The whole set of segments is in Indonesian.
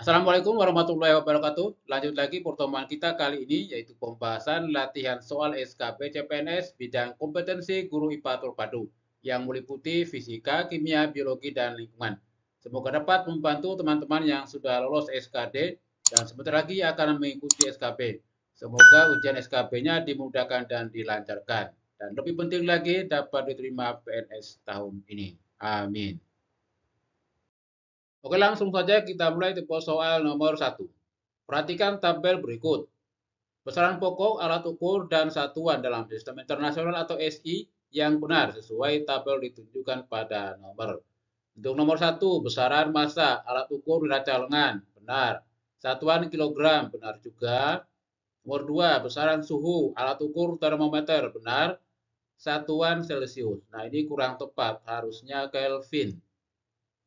Assalamualaikum warahmatullahi wabarakatuh. Lanjut lagi pertemuan kita kali ini yaitu pembahasan latihan soal SKP CPNS bidang kompetensi guru IPA terpadu yang meliputi fisika, kimia, biologi, dan lingkungan. Semoga dapat membantu teman-teman yang sudah lolos SKD dan sebentar lagi akan mengikuti SKP. Semoga ujian SKP-nya dimudahkan dan dilancarkan. Dan lebih penting lagi dapat diterima PNS tahun ini. Amin. Oke, langsung saja kita mulai tipe soal nomor 1. Perhatikan tabel berikut. Besaran pokok, alat ukur, dan satuan dalam sistem internasional atau SI yang benar sesuai tabel ditunjukkan pada nomor. Untuk nomor 1, besaran massa, alat ukur neraca lengan, benar. Satuan kilogram, benar juga. Nomor 2, besaran suhu, alat ukur termometer, benar. Satuan Celcius. Nah, ini kurang tepat, harusnya Kelvin.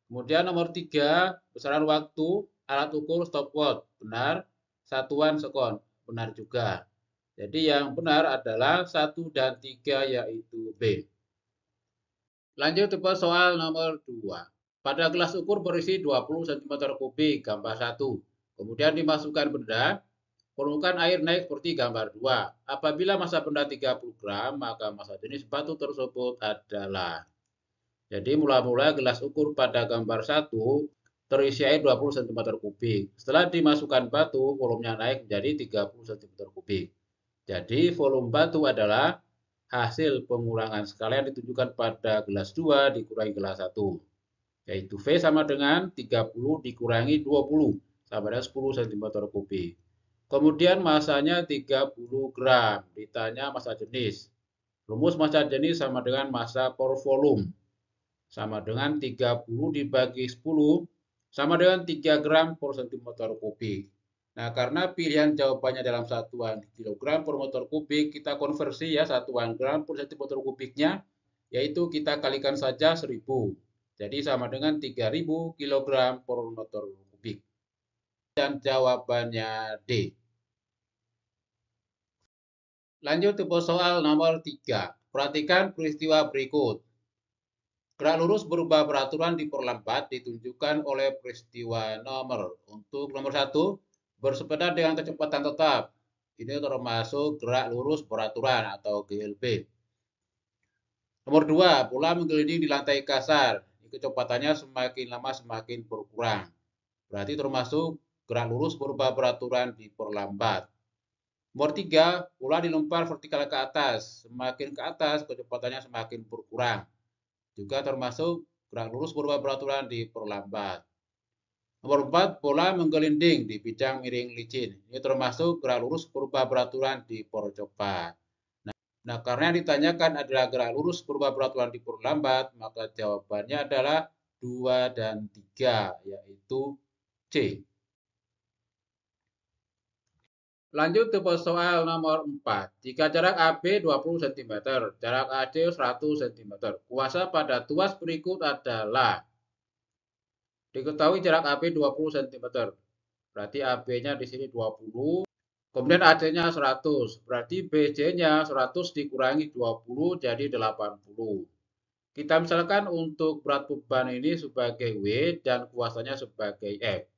Kemudian nomor 3, besaran waktu, alat ukur stopwatch, benar. Satuan sekon, benar juga. Jadi yang benar adalah 1 dan 3 yaitu B. Lanjut ke soal nomor 2. Pada gelas ukur berisi 20 cm3 gambar 1. Kemudian dimasukkan benda, permukaan air naik seperti gambar 2. Apabila massa benda 30 gram, maka massa jenis batu tersebut adalah. Jadi mula-mula gelas ukur pada gambar 1 terisi air 20 cm3. Setelah dimasukkan batu, volumenya naik menjadi 30 cm3. Jadi volume batu adalah hasil pengurangan skala yang ditunjukkan pada gelas 2 dikurangi gelas 1. Yaitu V sama dengan 30 dikurangi 20 sama dengan 10 cm3. Kemudian masanya 30 gram. Ditanya massa jenis. Rumus massa jenis sama dengan massa per volume. Sama dengan 30 dibagi 10 sama dengan 3 gram per cm kubik. Nah, karena pilihan jawabannya dalam satuan kilogram per meter kubik, kita konversi ya satuan gram per cm kubiknya, yaitu kita kalikan saja 1000. Jadi sama dengan 3000 kilogram per meter kubik. Dan jawabannya D. Lanjut ke soal nomor 3. Perhatikan peristiwa berikut. Gerak lurus berubah peraturan diperlambat ditunjukkan oleh peristiwa nomor. Untuk nomor 1, bersepeda dengan kecepatan tetap. Ini termasuk gerak lurus beraturan atau GLB. Nomor 2, bola menggelinding di lantai kasar. Kecepatannya semakin lama semakin berkurang. Berarti termasuk gerak lurus berubah peraturan diperlambat. Nomor 3, bola dilempar vertikal ke atas. Semakin ke atas kecepatannya semakin berkurang. Juga termasuk gerak lurus berubah peraturan diperlambat. Nomor 4, bola menggelinding di bidang miring licin. Ini termasuk gerak lurus berubah peraturan dipercepat. Nah, karena yang ditanyakan adalah gerak lurus berubah peraturan diperlambat, maka jawabannya adalah 2 dan 3, yaitu C. Lanjut ke soal nomor 4. Jika jarak AB 20 cm, jarak AC 100 cm, kuasa pada tuas berikut adalah. Diketahui jarak AB 20 cm. Berarti AB-nya di sini 20. Kemudian AC-nya 100. Berarti BC-nya 100 dikurangi 20 jadi 80. Kita misalkan untuk berat beban ini sebagai W dan kuasanya sebagai F.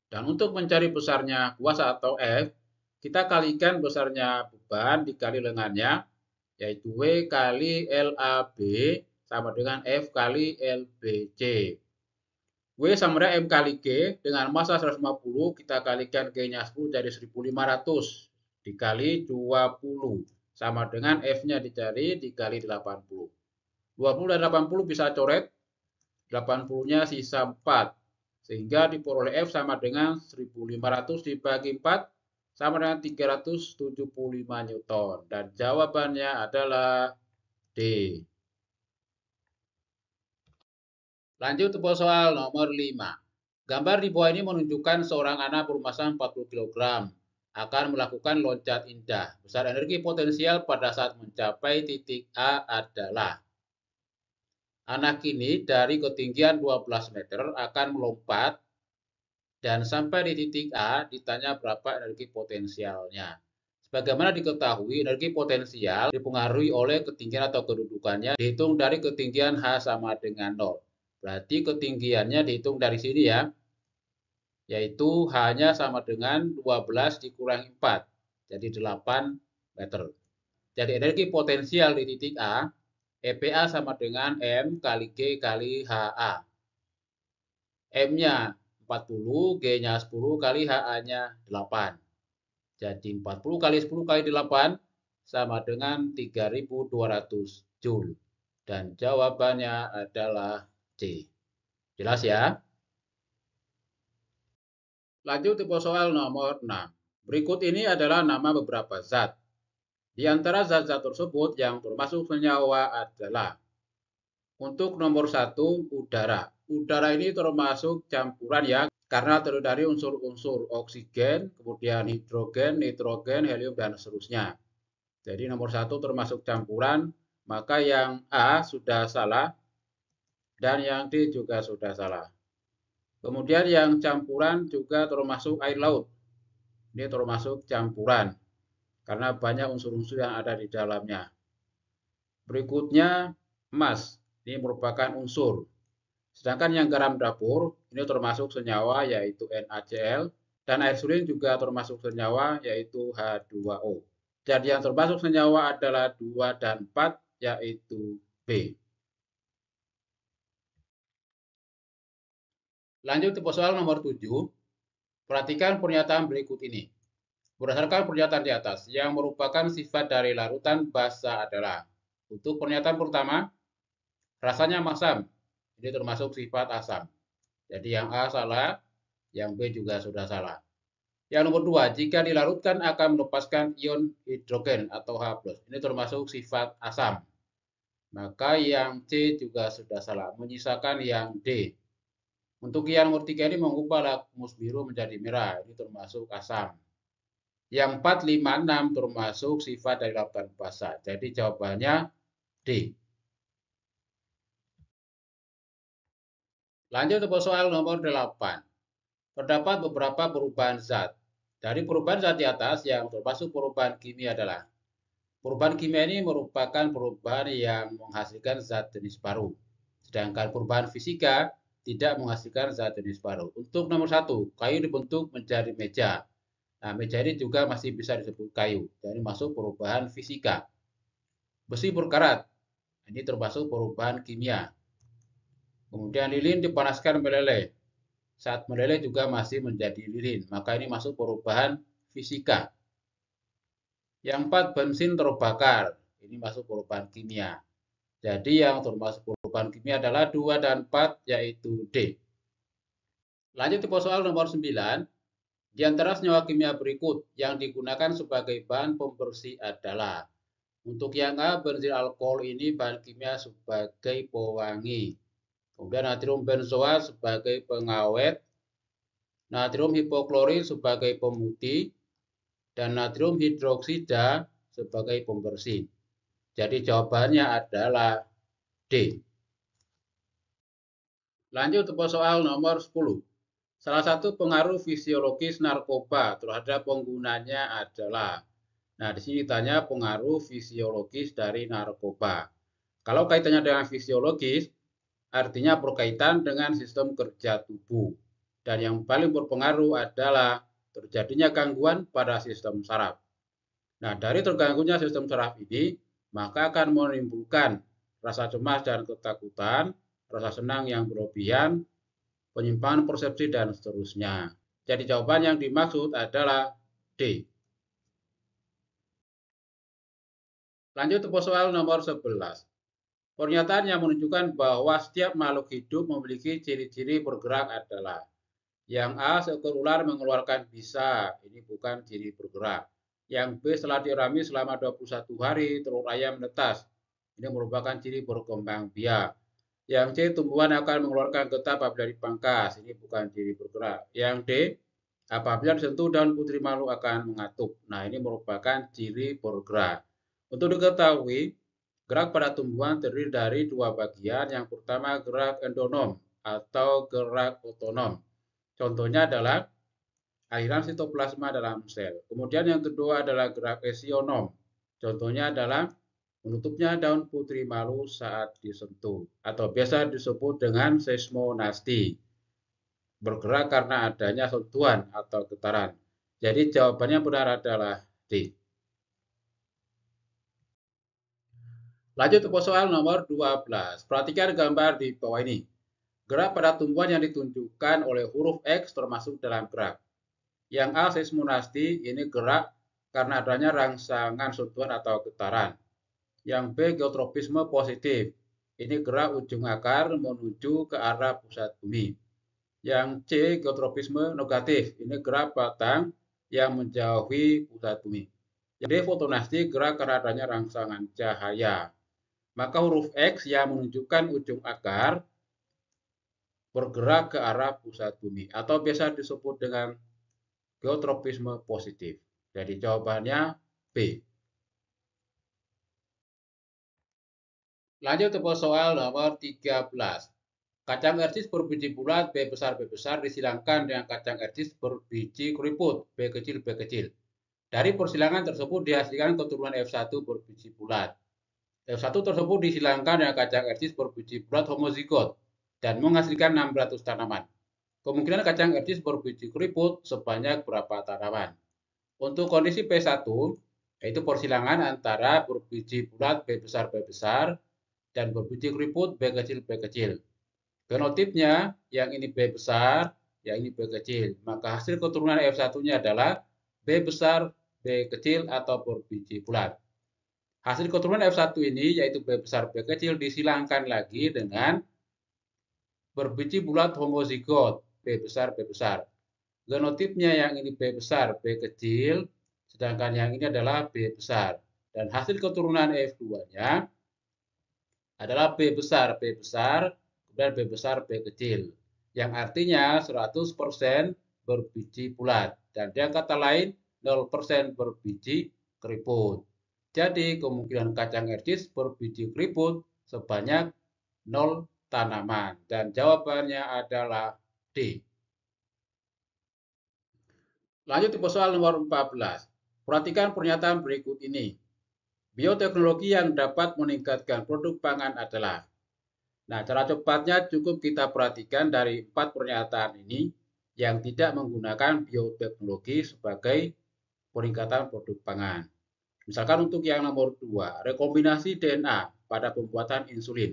Dan untuk mencari besarnya kuasa atau F, kita kalikan besarnya beban dikali lengannya, yaitu W kali LAB sama dengan F kali LBC. W sama dengan M kali G, dengan massa 150, kita kalikan G-nya 10 jadi 1500 dikali 20, sama dengan F-nya dicari dikali 80. 20 dan 80 bisa coret, 80-nya sisa 4. Sehingga diperoleh F sama dengan 1500 dibagi 4 sama dengan 375 Newton. Dan jawabannya adalah D. Lanjut ke soal nomor 5. Gambar di bawah ini menunjukkan seorang anak berusia 40 kg akan melakukan loncat indah. Besar energi potensial pada saat mencapai titik A adalah. Anak ini dari ketinggian 12 meter akan melompat dan sampai di titik A ditanya berapa energi potensialnya. Sebagaimana diketahui, energi potensial dipengaruhi oleh ketinggian atau kedudukannya dihitung dari ketinggian H sama dengan 0. Berarti ketinggiannya dihitung dari sini ya. yaitu hanya sama dengan 12 dikurangi 4, jadi 8 meter. Jadi energi potensial di titik A, EPA sama dengan M kali G kali HA. M-nya 40, G-nya 10 kali HA-nya 8. Jadi 40 kali 10 kali 8 sama dengan 3200 Joule. Dan jawabannya adalah C. Jelas ya? Lanjut tipe soal nomor 6. Berikut ini adalah nama beberapa zat. Di antara zat-zat tersebut yang termasuk senyawa adalah untuk nomor 1, udara. Udara ini termasuk campuran ya, karena terdiri dari unsur-unsur oksigen, kemudian hidrogen, nitrogen, helium, dan seterusnya. Jadi nomor 1 termasuk campuran, maka yang A sudah salah, dan yang D juga sudah salah. Kemudian yang campuran juga termasuk air laut. Ini termasuk campuran, karena banyak unsur-unsur yang ada di dalamnya. Berikutnya emas, ini merupakan unsur. Sedangkan yang garam dapur, ini termasuk senyawa yaitu NaCl, dan air suling juga termasuk senyawa yaitu H2O. Jadi yang termasuk senyawa adalah 2 dan 4 yaitu B. Lanjut ke soal nomor 7. Perhatikan pernyataan berikut ini. Berdasarkan pernyataan di atas, yang merupakan sifat dari larutan basa adalah, untuk pernyataan pertama, rasanya masam. Ini termasuk sifat asam. Jadi yang A salah, yang B juga sudah salah. Yang nomor 2, jika dilarutkan akan melepaskan ion hidrogen atau H+. Ini termasuk sifat asam. Maka yang C juga sudah salah, menyisakan yang D. Untuk yang nomor 3 ini mengubah lakmus biru menjadi merah, ini termasuk asam. Yang 4, 5, 6 termasuk sifat dari larutan basa. Jadi jawabannya D. Lanjut ke soal nomor 8. Terdapat beberapa perubahan zat. Dari perubahan zat di atas yang termasuk perubahan kimia adalah, perubahan kimia ini merupakan perubahan yang menghasilkan zat jenis baru. Sedangkan perubahan fisika tidak menghasilkan zat jenis baru. Untuk nomor 1, kayu dibentuk menjadi meja. Nah, meja ini juga masih bisa disebut kayu. Jadi masuk perubahan fisika. Besi berkarat. Ini termasuk perubahan kimia. Kemudian lilin dipanaskan meleleh. Saat meleleh juga masih menjadi lilin. Maka ini masuk perubahan fisika. Yang 4, bensin terbakar. Ini masuk perubahan kimia. Jadi yang termasuk perubahan kimia adalah 2 dan 4 yaitu D. Lanjut ke soal nomor 9. Di antara senyawa kimia berikut yang digunakan sebagai bahan pembersih adalah, untuk yang A, bensil alkohol ini bahan kimia sebagai pewangi. Kemudian natrium benzoat sebagai pengawet, natrium hipoklorit sebagai pemutih, dan natrium hidroksida sebagai pembersih. Jadi jawabannya adalah D. Lanjut ke soal nomor 10. Salah satu pengaruh fisiologis narkoba terhadap penggunanya adalah, nah di sini ditanya pengaruh fisiologis dari narkoba. Kalau kaitannya dengan fisiologis, artinya berkaitan dengan sistem kerja tubuh. Dan yang paling berpengaruh adalah terjadinya gangguan pada sistem saraf. Nah, dari terganggunya sistem saraf ini, maka akan menimbulkan rasa cemas dan ketakutan, rasa senang yang berlebihan, penyimpangan persepsi, dan seterusnya. Jadi jawaban yang dimaksud adalah D. Lanjut ke soal nomor 11. Pernyataan yang menunjukkan bahwa setiap makhluk hidup memiliki ciri-ciri bergerak adalah, yang A, seekor ular mengeluarkan bisa, ini bukan ciri bergerak. Yang B, setelah dirami selama 21 hari, telur ayam menetas, ini merupakan ciri berkembang biak. Yang C, tumbuhan akan mengeluarkan getah apabila dipangkas. Ini bukan ciri bergerak. Yang D, apabila disentuh daun putri makhluk akan mengatuk. Nah, ini merupakan ciri bergerak. Untuk diketahui, gerak pada tumbuhan terdiri dari dua bagian. Yang pertama gerak endonom atau gerak otonom. Contohnya adalah aliran sitoplasma dalam sel. Kemudian yang kedua adalah gerak esionom. Contohnya adalah menutupnya daun putri malu saat disentuh, atau biasa disebut dengan seismonasti. bergerak karena adanya sentuhan atau getaran. Jadi jawabannya benar adalah D. Lanjut ke soal nomor 12. Perhatikan gambar di bawah ini. Gerak pada tumbuhan yang ditunjukkan oleh huruf X termasuk dalam gerak. Yang A seismonasti ini gerak karena adanya rangsangan sentuhan atau getaran. Yang B geotropisme positif. Ini gerak ujung akar menuju ke arah pusat bumi. Yang C geotropisme negatif. Ini gerak batang yang menjauhi pusat bumi. Yang D fotonasti gerak karena adanya rangsangan cahaya. Maka huruf X yang menunjukkan ujung akar bergerak ke arah pusat bumi atau biasa disebut dengan geotropisme positif. Jadi jawabannya B. Lanjut ke soal nomor 13. Kacang ercis berbiji bulat B besar disilangkan dengan kacang ercis berbiji keriput B kecil. Dari persilangan tersebut dihasilkan keturunan F1 berbiji bulat. F1 tersebut disilangkan dengan kacang ercis berbiji bulat homozigot dan menghasilkan 600 tanaman. Kemungkinan kacang ercis berbiji keriput sebanyak berapa tanaman? Untuk kondisi P1, yaitu persilangan antara berbiji bulat B besar dan berbiji keriput B kecil. Genotipnya yang ini B besar, yang ini B kecil. Maka hasil keturunan F1-nya adalah B besar, B kecil atau berbiji bulat. Hasil keturunan F1 ini yaitu B besar, B kecil disilangkan lagi dengan berbiji bulat homozigot B besar. Genotipnya yang ini B besar, B kecil, sedangkan yang ini adalah B besar. Dan hasil keturunan F2-nya adalah B besar, kemudian B besar, B kecil. Yang artinya 100% berbiji bulat. Dan yang kata lain 0% berbiji keriput. Jadi kemungkinan kacang ercis berbiji keriput sebanyak 0 tanaman. Dan jawabannya adalah D. Lanjut ke soal nomor 14. Perhatikan pernyataan berikut ini. Bioteknologi yang dapat meningkatkan produk pangan adalah. Nah, cara cepatnya cukup kita perhatikan dari 4 pernyataan ini yang tidak menggunakan bioteknologi sebagai peningkatan produk pangan. Misalkan untuk yang nomor 2, rekombinasi DNA pada pembuatan insulin.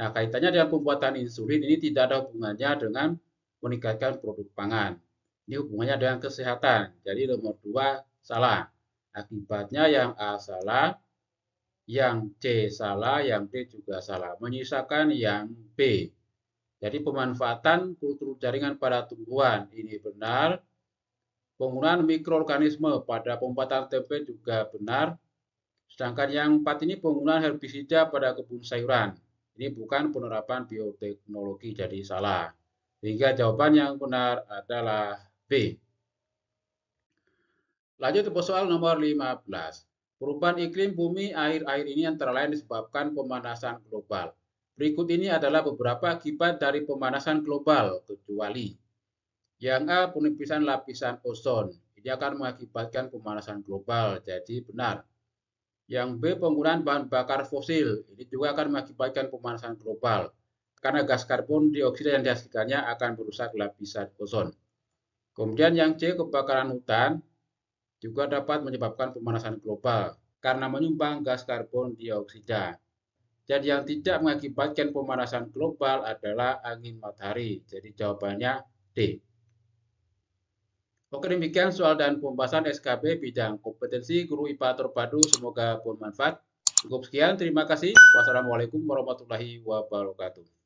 Nah, kaitannya dengan pembuatan insulin ini tidak ada hubungannya dengan meningkatkan produk pangan. Ini hubungannya dengan kesehatan. Jadi nomor 2 salah. Akibatnya yang A salah, yang C salah, yang D juga salah. Menyisakan yang B. Jadi pemanfaatan kultur jaringan pada tumbuhan ini benar. Penggunaan mikroorganisme pada pembuatan tempe juga benar. Sedangkan yang 4 ini penggunaan herbisida pada kebun sayuran. Ini bukan penerapan bioteknologi, jadi salah. Sehingga jawaban yang benar adalah B. Lanjut ke soal nomor 15. Perubahan iklim bumi akhir-akhir ini antara lain disebabkan pemanasan global. Berikut ini adalah beberapa akibat dari pemanasan global, kecuali yang A, penipisan lapisan ozon. Ini akan mengakibatkan pemanasan global, jadi benar. Yang B, penggunaan bahan bakar fosil. Ini juga akan mengakibatkan pemanasan global. Karena gas karbon dioksida yang dihasilkannya akan merusak lapisan ozon. Kemudian yang C, kebakaran hutan juga dapat menyebabkan pemanasan global karena menyumbang gas karbon dioksida. Jadi yang tidak mengakibatkan pemanasan global adalah angin matahari. Jadi jawabannya D. Oke, demikian soal dan pembahasan SKB bidang kompetensi guru IPA terpadu. Semoga bermanfaat. Cukup sekian, terima kasih. Wassalamualaikum warahmatullahi wabarakatuh.